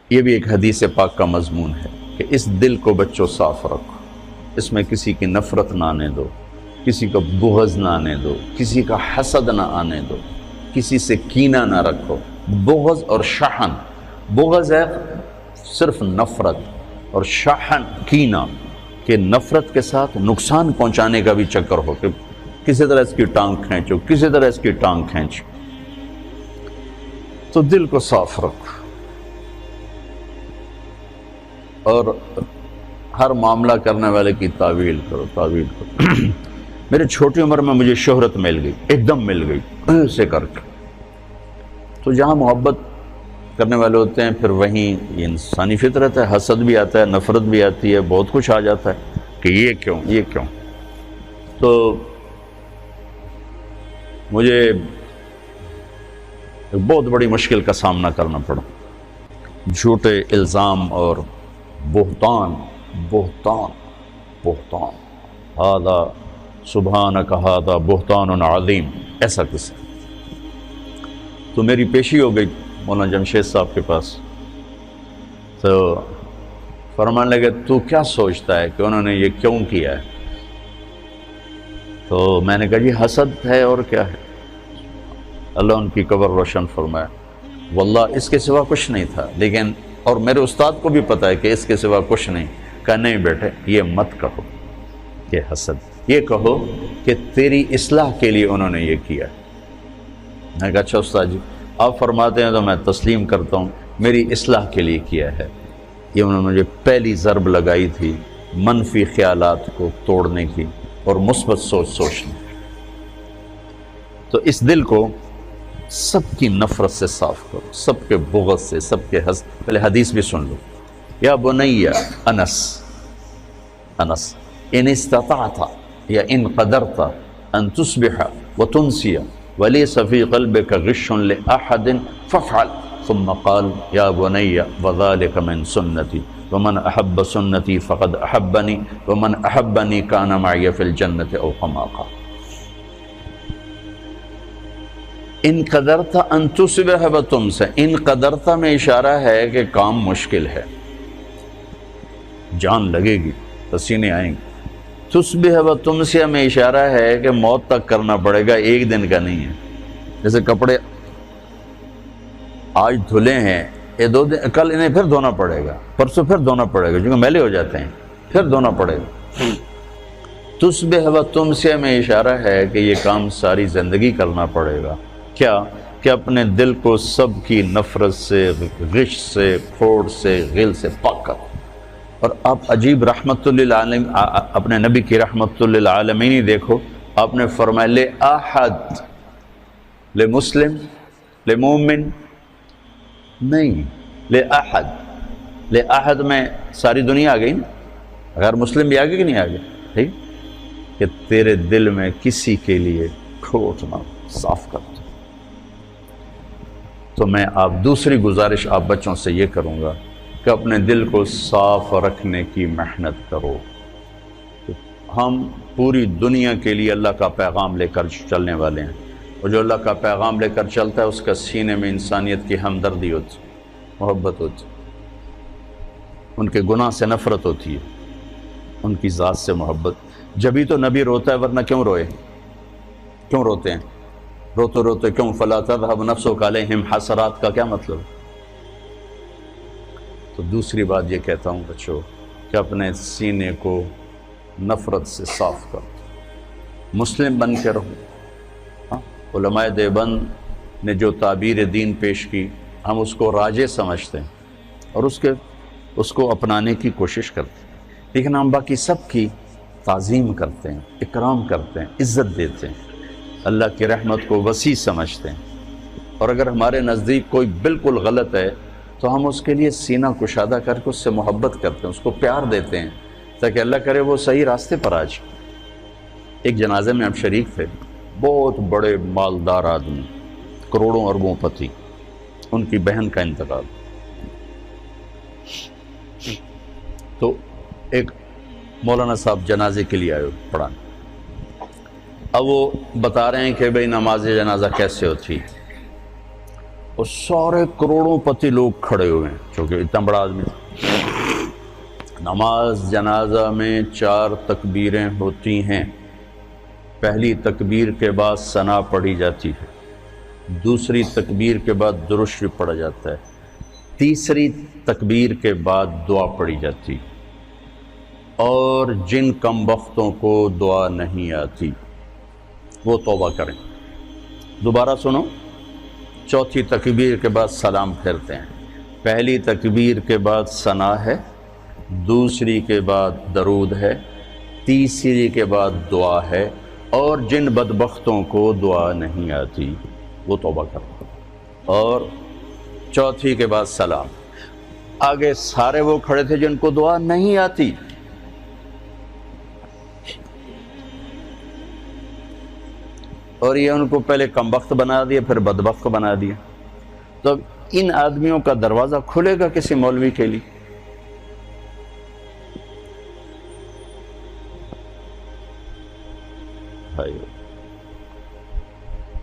یہ بھی ایک حدیث پاک کا مضمون ہے کہ اس دل کو بچوں صاف رکھو، اس میں کسی کی نفرت نہ آنے دو، کسی کا بغض نہ آنے دو، کسی کا حسد نہ آنے دو، کسی سے کینہ نہ رکھو۔ بغض اور شحن، بغض ہے صرف نفرت، اور شحن کینہ کہ نفرت کے ساتھ نقصان پہنچانے کا بھی چکر ہو کہ کسی طرح اس کی ٹانگ کھینچو، کسی طرح اس کی ٹانگ کھینچو۔ تو دل کو صاف رکھو اور ہر معاملہ کرنے والے کی تعویل کرو، تعویل کرو۔ میرے چھوٹی عمر میں مجھے شہرت مل گئی، ایک دم مل گئی ایسے کر کے۔ تو جہاں محبت کرنے والے ہوتے ہیں پھر وہیں انسانی فطرت ہے، حسد بھی آتا ہے، نفرت بھی آتی ہے، بہت کچھ آ جاتا ہے کہ یہ کیوں، یہ کیوں۔ تو مجھے ایک بہت بڑی مشکل کا سامنا کرنا پڑا، جھوٹے الزام اور بہتان، بہتان، بہتان، ہذا سبحانک ھذا بہتان عظیم، ایسا قصہ۔ تو میری پیشی ہو گئی مولانا جمشید صاحب کے پاس، تو فرمانے لگے تو کیا سوچتا ہے کہ انہوں نے یہ کیوں کیا ہے؟ تو میں نے کہا جی حسد ہے اور کیا ہے۔ اللہ ان کی قبر روشن فرمائے۔ واللہ اس کے سوا کچھ نہیں تھا، لیکن اور میرے استاد کو بھی پتہ ہے کہ اس کے سوا کچھ نہیں۔ کہا نہیں بیٹے یہ مت کہو کہ حسد، یہ کہو کہ تیری اصلاح کے لیے انہوں نے یہ کیا۔ میں نے کہا اچھا استاد جی آپ فرماتے ہیں تو میں تسلیم کرتا ہوں، میری اصلاح کے لیے کیا ہے۔ یہ انہوں نے مجھے پہلی ضرب لگائی تھی منفی خیالات کو توڑنے کی اور مثبت سوچ سوچنے۔ تو اس دل کو سب کی نفرت سے صاف کرو، سب کے بغض سے، سب کے حسد۔ پہلے حدیث بھی سن لو، یا بنی انس ان استطعت یا ان قدرت ان تصبح وتنسی ولیس فی قلبک غش لأحد فافعل، ثم قال یا بنی وذلک من سنتی ومن احب سنتی فقد احبنی ومن احبنی کان معی فی الجنت او کما قال۔ ان قدرتا ان تصبح وتنسی، ان قدرتا میں اشارہ ہے کہ کام مشکل ہے، جان لگے گی، پسینے آئیں گے۔ تصبح وتنسی میں اشارہ ہے کہ موت تک کرنا پڑے گا، ایک دن کا نہیں ہے۔ جیسے کپڑے آج دھلے ہیں، یہ 2 دن، کل انہیں پھر دھونا پڑے گا، پرسوں پھر دھونا پڑے گا، کیونکہ میلے ہو جاتے ہیں، پھر دھونا پڑے گا۔ تصبح وتنسی میں اشارہ ہے کہ یہ کام ساری زندگی کرنا پڑے گا۔ کیا کہ اپنے دل کو سب کی نفرت سے، غش سے، کھوڑ سے، غل سے پاک کرو۔ اور آپ عجیب رحمت للعالمین، اپنے نبی کی رحمت للعالمین ہی دیکھو، آپ نے فرمایا لے احد، لے مسلم، لے مومن نہیں، لے احد۔ لے احد میں ساری دنیا آ گئی نا، اگر مسلم بھی آگے کہ نہیں آگے، ٹھیک کہ تیرے دل میں کسی کے لیے کھوٹ نہ، صاف کر دو۔ تو میں آپ دوسری گزارش آپ بچوں سے یہ کروں گا کہ اپنے دل کو صاف رکھنے کی محنت کرو۔ ہم پوری دنیا کے لیے اللہ کا پیغام لے کر چلنے والے ہیں، اور جو اللہ کا پیغام لے کر چلتا ہے اس کا سینے میں انسانیت کی ہمدردی ہوتی، محبت ہوتی، ان کے گناہ سے نفرت ہوتی ہے، ان کی ذات سے محبت۔ جبھی تو نبی روتا ہے، ورنہ کیوں روئے؟ کیوں روتے ہیں؟ روتے روتے کیوں؟ فلا تذهب نفسك علیہم حسرات کا کیا مطلب؟ تو دوسری بات یہ کہتا ہوں بچوں کہ اپنے سینے کو نفرت سے صاف کرو، مسلم بن کے رہو۔ علماء دیوبند نے جو تعبیر دین پیش کی ہم اس کو راجع سمجھتے ہیں اور اس کو اپنانے کی کوشش کرتے ہیں، لیکن ہم باقی سب کی تعظیم کرتے ہیں، اکرام کرتے ہیں، عزت دیتے ہیں، اللہ کی رحمت کو وسیع سمجھتے ہیں۔ اور اگر ہمارے نزدیک کوئی بالکل غلط ہے تو ہم اس کے لیے سینہ کشادہ کر کے اس سے محبت کرتے ہیں، اس کو پیار دیتے ہیں، تاکہ اللہ کرے وہ صحیح راستے پر آ جائے۔ ایک جنازے میں ہم شریک تھے، بہت بڑے مالدار آدمی، کروڑوں اربوں پتی، ان کی بہن کا انتقال۔ تو ایک مولانا صاحب جنازے کے لیے آئے پڑھانے، اب وہ بتا رہے ہیں کہ بھئی نماز جنازہ کیسے ہوتی ہے۔ اور سارے کروڑوں پتی لوگ کھڑے ہوئے ہیں چونکہ اتنا بڑا آدمی تھا۔ نماز جنازہ میں 4 تکبیریں ہوتی ہیں۔ پہلی تکبیر کے بعد ثنا پڑھی جاتی ہے، دوسری تکبیر کے بعد درود شریف پڑھا جاتا ہے، تیسری تکبیر کے بعد دعا پڑھی جاتی، اور جن کم بختوں کو دعا نہیں آتی وہ توبہ کریں۔ دوبارہ سنو، چوتھی تکبیر کے بعد سلام پھیرتے ہیں، پہلی تکبیر کے بعد ثنا ہے، دوسری کے بعد درود ہے، تیسری کے بعد دعا ہے، اور جن بدبختوں کو دعا نہیں آتی وہ توبہ کرتے ہیں، اور چوتھی کے بعد سلام۔ آگے سارے وہ کھڑے تھے جن کو دعا نہیں آتی، اور یہ ان کو پہلے کم بخت بنا دیا پھر بدبخت بنا دیا۔ تو اب ان آدمیوں کا دروازہ کھلے گا کسی مولوی کے لیے؟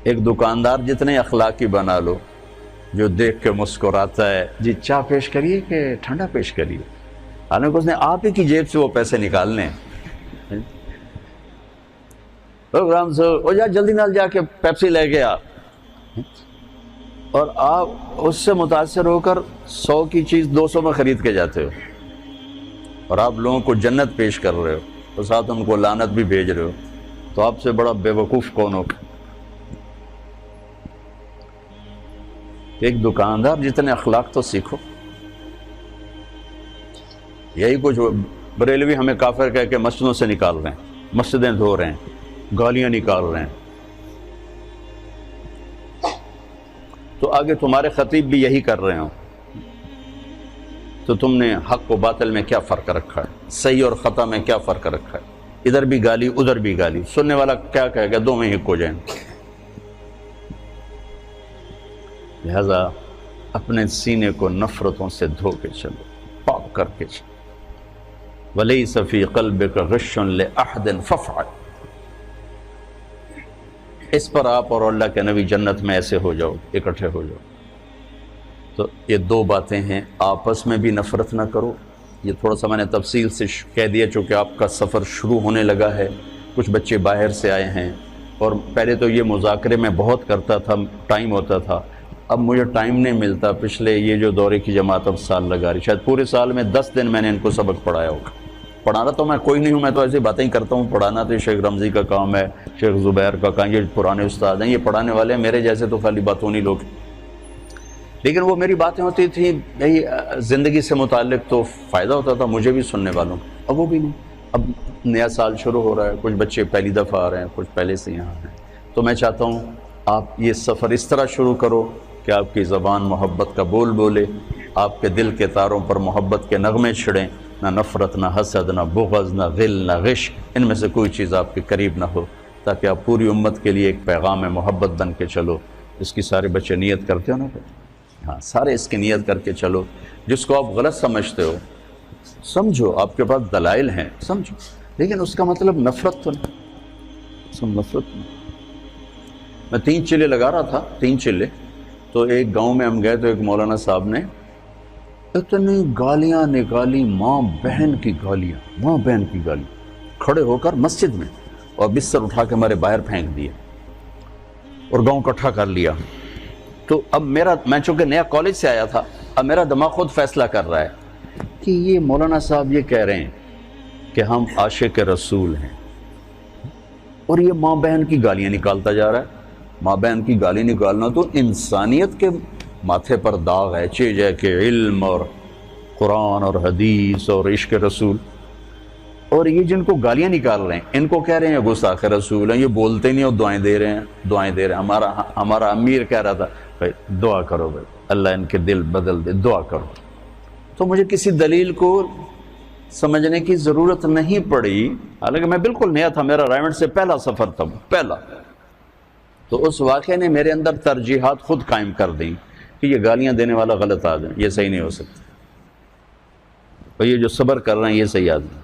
ایک دکاندار جتنے اخلاقی بنا لو، جو دیکھ کے مسکراتا ہے، جی چائے پیش کریے کہ ٹھنڈا پیش کریے، حالانکہ اس نے آپ ہی کی جیب سے وہ پیسے نکالنے ہیں۔ پروگرام سے وہ جلدی نال جا کے پیپسی لے کے آ، اور آپ اس سے متاثر ہو کر 100 کی چیز 200 میں خرید کے جاتے ہو، اور آپ لوگوں کو جنت پیش کر رہے ہو اور ساتھ ان کو لعنت بھی بھیج رہے ہو، تو آپ سے بڑا بے وقوف کون ہوگا؟ ایک دکاندار جتنے اخلاق تو سیکھو۔ یہی کچھ بریلوی ہمیں کافر کہہ کے مسجدوں سے نکال رہے ہیں، مسجدیں دھو رہے ہیں، گالیاں نکال رہے ہیں، تو آگے تمہارے خطیب بھی یہی کر رہے ہوں، تو تم نے حق و باطل میں کیا فرق رکھا ہے، صحیح اور خطا میں کیا فرق رکھا ہے؟ ادھر بھی گالی ادھر بھی گالی، سننے والا کیا کہے گا؟ دو میں ہی ہو جائیں۔ لہذا اپنے سینے کو نفرتوں سے دھو کے چلو، پاک کر کے چلو۔ وَلَيْسَ فِي قَلْبِكَ غِشٌّ لِأَحَدٍ فَافْعَلْ۔ اس پر آپ اور اللہ کے نبی جنت میں ایسے ہو جاؤ، اکٹھے ہو جاؤ۔ تو یہ 2 باتیں ہیں، آپس میں بھی نفرت نہ کرو۔ یہ تھوڑا سا میں نے تفصیل سے کہہ دیا چونکہ آپ کا سفر شروع ہونے لگا ہے، کچھ بچے باہر سے آئے ہیں، اور پہلے تو یہ مذاکرے میں بہت کرتا تھا، ٹائم ہوتا تھا، اب مجھے ٹائم نہیں ملتا۔ پچھلے یہ جو دورے کی جماعت اب سال لگا رہی، شاید پورے سال میں 10 دن میں نے ان کو سبق پڑھایا ہوگا۔ پڑھانا تو میں کوئی نہیں ہوں، میں تو ایسی باتیں ہی کرتا ہوں، پڑھانا تو شیخ رمضی کا کام ہے، شیخ زبیر کا کام، یہ پرانے استاد ہیں، یہ پڑھانے والے ہیں، میرے جیسے تو خالی باتونی لوگ۔ لیکن وہ میری باتیں ہوتی تھیں یہی زندگی سے متعلق، تو فائدہ ہوتا تھا مجھے بھی سننے والوں کو۔ اب وہ بھی نہیں، اب نیا سال شروع ہو رہا ہے، کچھ بچے پہلی دفعہ آ رہے ہیں، کچھ پہلے سے یہاں ہیں، تو میں چاہتا ہوں آپ یہ سفر اس طرح شروع کرو کہ آپ کی زبان محبت کا بول بولے، آپ کے دل کے تاروں پر محبت کے نغمے چھڑیں، نہ نفرت، نہ حسد، نہ بغض، نہ غل، نہ غش، ان میں سے کوئی چیز آپ کے قریب نہ ہو، تاکہ آپ پوری امت کے لیے ایک پیغام محبت بن کے چلو۔ اس کی سارے بچے نیت کرتے ہو نا؟ ہاں، سارے اس کی نیت کر کے چلو۔ جس کو آپ غلط سمجھتے ہو سمجھو، آپ کے پاس دلائل ہیں، سمجھو، لیکن اس کا مطلب نفرت تو نہیں، سم نفرت نہیں۔ میں 3 چلے لگا رہا تھا، 3 چلے، تو ایک گاؤں میں ہم گئے تو ایک مولانا صاحب نے اتنی گالیاں نکالی، ماں بہن کی گالیاں، ماں بہن کی گالیاں، کھڑے ہو کر مسجد میں، اور بستر اٹھا کے ہمارے باہر پھینک دیا اور گاؤں اکٹھا کر لیا۔ تو اب میں چونکہ نیا کالج سے آیا تھا، اب میرا دماغ خود فیصلہ کر رہا ہے کہ یہ مولانا صاحب یہ کہہ رہے ہیں کہ ہم عاشق رسول ہیں، اور یہ ماں بہن کی گالیاں نکالتا جا رہا ہے۔ ماں بہن کی گالی نکالنا تو انسانیت کے ماتھے پر داغ ہے، چیز ہے کہ علم اور قرآن اور حدیث اور عشق رسول، اور یہ جن کو گالیاں نکال رہے ہیں ان کو کہہ رہے ہیں گستاخ رسول ہیں، یہ بولتے نہیں اور دعائیں دے رہے ہیں، دعائیں دے رہے ہیں۔ ہمارا امیر کہہ رہا تھا بھائی دعا کرو، بھائی اللہ ان کے دل بدل دے، دعا کرو۔ تو مجھے کسی دلیل کو سمجھنے کی ضرورت نہیں پڑی، حالانکہ میں بالکل نیا تھا، میرا رائمنڈ سے پہلا سفر تھا، پہلا۔ تو اس واقعے نے میرے اندر ترجیحات خود قائم کر دیں کہ یہ گالیاں دینے والا غلط آدمی، یہ صحیح نہیں ہو سکتا، اور یہ جو صبر کر رہے ہیں یہ صحیح آدمی۔